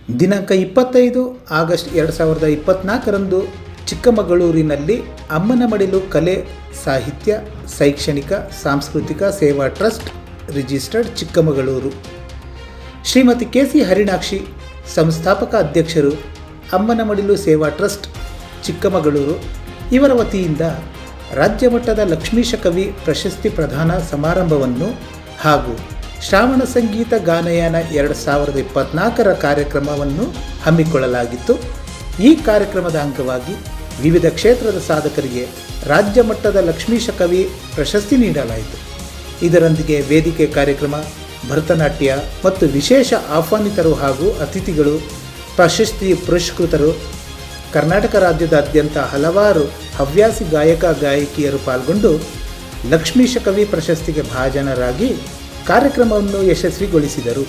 ದಿನಾಂಕ 25 ಆಗಸ್ಟ್ 2024ರಂದು ಚಿಕ್ಕಮಗಳೂರಿನಲ್ಲಿ ಅಮ್ಮನ ಮಡಿಲು ಕಲೆ, ಸಾಹಿತ್ಯ, ಶೈಕ್ಷಣಿಕ, ಸಾಂಸ್ಕೃತಿಕ ಸೇವಾ trust registered Chikkamagaluru Shrimati KC. Harinakshi ಸಂಸ್ಥಾಪಕ ಅಧ್ಯಕ್ಷರು, ಅಮ್ಮನ ಮಡಿಲು ಸೇವಾ ಟ್ರಸ್ಟ್ ಚಿಕ್ಕಮಗಳೂರು ಇವರ ವತಿಯಿಂದ ರಾಜ್ಯಮಟ್ಟದ ಲಕ್ಷ್ಮೀಶ ಕವಿ ಪ್ರಶಸ್ತಿ ಪ್ರದಾನ ಸಮಾರಂಭವನ್ನು ಹಾಗೂ ಶ್ರಾವಣ ಸಂಗೀತ ಗಾನಯಾನ 2024ರ ಕಾರ್ಯಕ್ರಮವನ್ನು ಹಮ್ಮಿಕೊಳ್ಳಲಾಗಿತ್ತು. ಈ ಕಾರ್ಯಕ್ರಮದ ಅಂಗವಾಗಿ ವಿವಿಧ ಕ್ಷೇತ್ರದ ಸಾಧಕರಿಗೆ ರಾಜ್ಯ ಮಟ್ಟದ ಲಕ್ಷ್ಮೀಶ ಕವಿ ಪ್ರಶಸ್ತಿ ನೀಡಲಾಯಿತು. ಇದರೊಂದಿಗೆ ವೇದಿಕೆ ಕಾರ್ಯಕ್ರಮ, ಭರತನಾಟ್ಯ ಮತ್ತು ವಿಶೇಷ ಆಹ್ವಾನಿತರು ಹಾಗೂ ಅತಿಥಿಗಳು, ಪ್ರಶಸ್ತಿ ಪುರಸ್ಕೃತರು, ಕರ್ನಾಟಕ ರಾಜ್ಯದಾದ್ಯಂತ ಹಲವಾರು ಹವ್ಯಾಸಿ ಗಾಯಕ ಗಾಯಕಿಯರು ಪಾಲ್ಗೊಂಡು ಲಕ್ಷ್ಮೀಶ ಕವಿ ಪ್ರಶಸ್ತಿಗೆ ಭಾಜನರಾಗಿ ಕಾರ್ಯಕ್ರಮವನ್ನು ಯಶಸ್ವಿಗೊಳಿಸಿದರು.